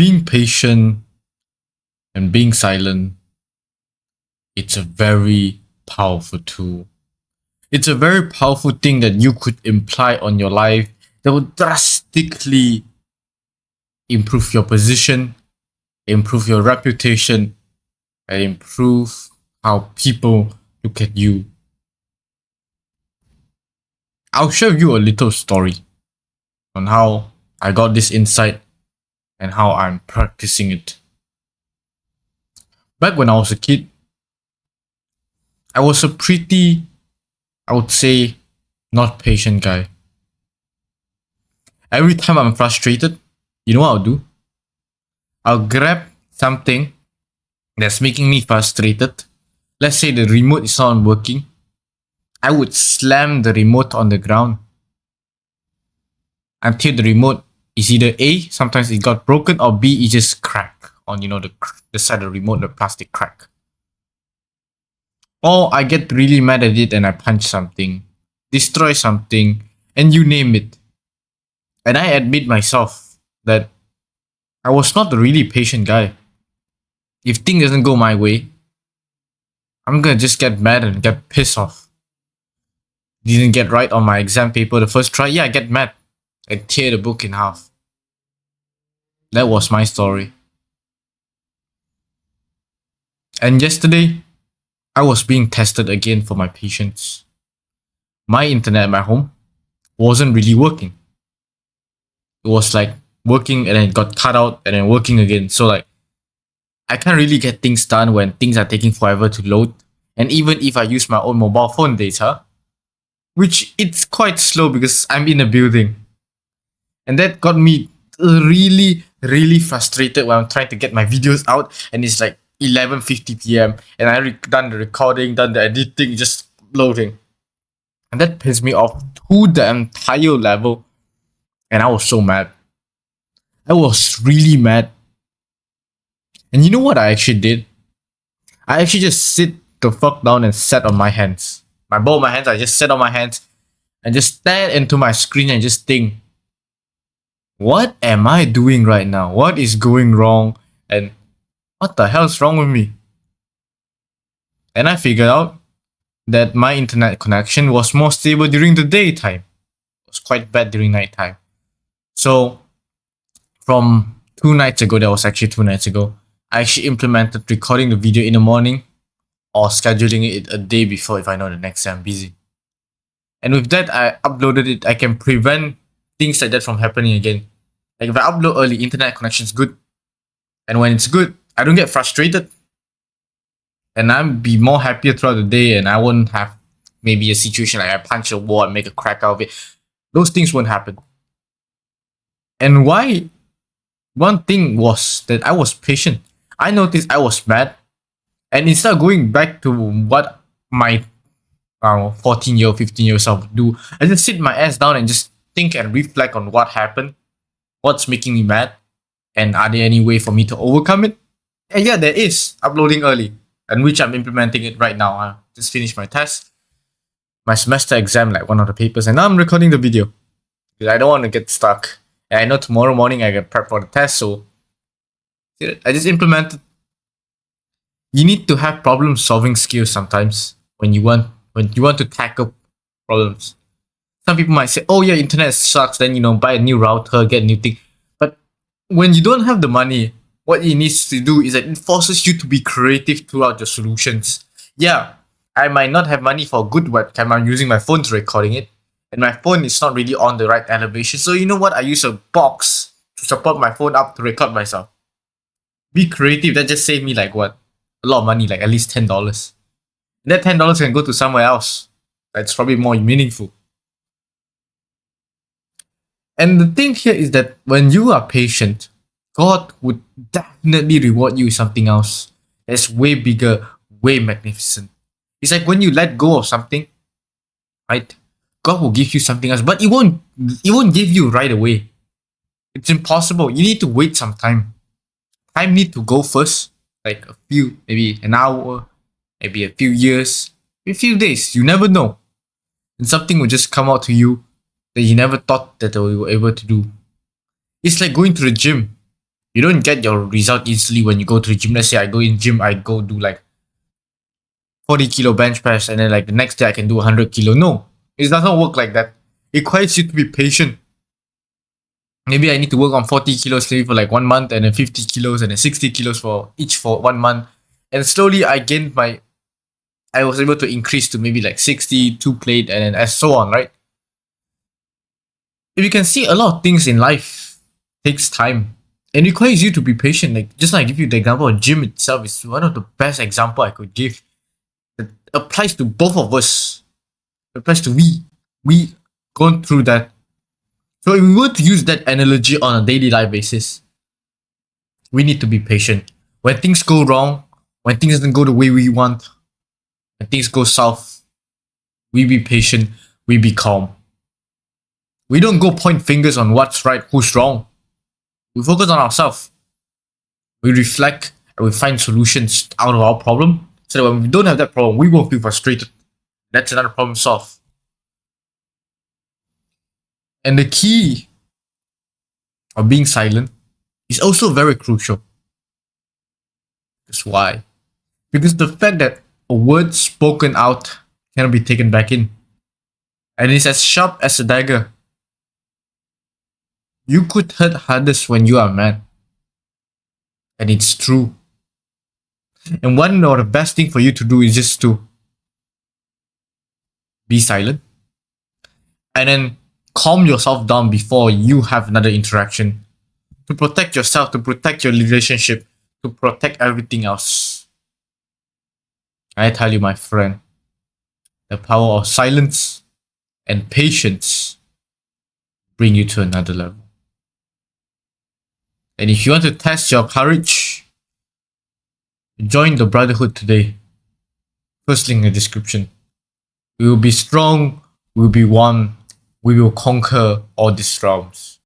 being patient and being silent, it's a very powerful tool. It's a very powerful thing that you could imply on your life that will drastically improve your position, improve your reputation, and improve how people look at you. I'll share with you a little story on how I got this insight and how I'm practicing it. Back when I was a kid, I was a pretty, I would say, not patient guy. Every time I'm frustrated, you know what I'll do? I'll grab something that's making me frustrated. Let's say the remote is not working. I would slam the remote on the ground until the remote is either A, sometimes it got broken, or B, it just cracked on, the side of the remote, the plastic crack. Or I get really mad at it and I punch something, destroy something, and you name it. And I admit myself that I was not a really patient guy. If things doesn't go my way, I'm gonna just get mad and get pissed off. Didn't get right on my exam paper the first try, I get mad and tear the book in half. That was my story. And yesterday, I was being tested again for my patience. My internet at my home wasn't really working. It was like working and then it got cut out and then working again. So like, I can't really get things done when things are taking forever to load. And even if I use my own mobile phone data, which it's quite slow because I'm in a building. And that got me really, really frustrated when I'm trying to get my videos out and it's like 11:50 p.m. and I done the recording, done the editing, just loading. And that pissed me off to the entire level. And I was so mad. I was really mad. And you know what I actually did? I actually just sit the fuck down and sat on my hands. Both my hands, I just sat on my hands and just stare into my screen and just think, what am I doing right now? What is going wrong? And what the hell's wrong with me? And I figured out that my internet connection was more stable during the daytime. It was quite bad during nighttime. So from 2 nights ago, that was actually 2 nights ago, I actually implemented recording the video in the morning or scheduling it a day before if I know the next day I'm busy. And with that, I uploaded it. I can prevent things like that from happening again. Like if I upload early, internet connection's good. And when it's good, I don't get frustrated. And I'll be more happier throughout the day and I won't have maybe a situation like I punch a wall and make a crack out of it. Those things won't happen. And why? One thing was that I was patient. I noticed I was mad. And instead of going back to what my 14-year, 15-year self would do, I just sit my ass down and just think and reflect on what happened, what's making me mad, and are there any way for me to overcome it? And yeah, there is, uploading early, and which I'm implementing it right now. I just finished my test, my semester exam, like one of the papers, and now I'm recording the video because I don't want to get stuck. And I know tomorrow morning I get prepped for the test, so I just implemented. You need to have problem solving skills sometimes when you want to tackle problems. Some people might say, oh yeah, internet sucks, then buy a new router, get a new thing. But when you don't have the money, what it needs to do is that it forces you to be creative throughout your solutions. Yeah, I might not have money for a good webcam. I'm using my phone to recording it. And my phone is not really on the right elevation. So you know what? I use a box to support my phone up to record myself. Be creative. That just saved me like what? A lot of money, like at least $10. And that $10 can go to somewhere else. That's probably more meaningful. And the thing here is that when you are patient, God would definitely reward you with something else that's way bigger, way magnificent. It's like when you let go of something, right? God will give you something else, but it won't give you right away. It's impossible. You need to wait some time. Time need to go first, like maybe an hour, maybe a few years, a few days. You never know. And something will just come out to you that you never thought that you were able to do. It's like going to the gym. You don't get your result easily when you go to the gym. Let's say I go in gym, I go do like 40 kilo bench press, and then like the next day I can do 100 kilo. No, it doesn't work like that. It requires you to be patient. Maybe I need to work on 40 kilos maybe for like 1 month, and then 50 kilos and then 60 kilos for each for 1 month. And slowly I was able to increase to maybe like 60, 2 plate, and then as so on, right? If you can see, a lot of things in life takes time and requires you to be patient. Like just like I give you the example of gym itself is one of the best example I could give. It applies to both of us. It applies to we. We gone through that. So if we were to use that analogy on a daily life basis, we need to be patient. When things go wrong, when things doesn't go the way we want, when things go south, we be patient, we be calm. We don't go point fingers on what's right, who's wrong. We focus on ourselves. We reflect and we find solutions out of our problem, so that when we don't have that problem, we won't feel frustrated. That's another problem solved. And the key of being silent is also very crucial. That's why. Because the fact that a word spoken out cannot be taken back in. And it's as sharp as a dagger. You could hurt others when you are mad. And it's true. And one of the best thing for you to do is just to be silent. And then calm yourself down before you have another interaction. To protect yourself, to protect your relationship, to protect everything else. I tell you, my friend, the power of silence and patience bring you to another level. And if you want to test your courage, join the Brotherhood today. First link in the description. We will be strong, we will be one, we will conquer all these realms.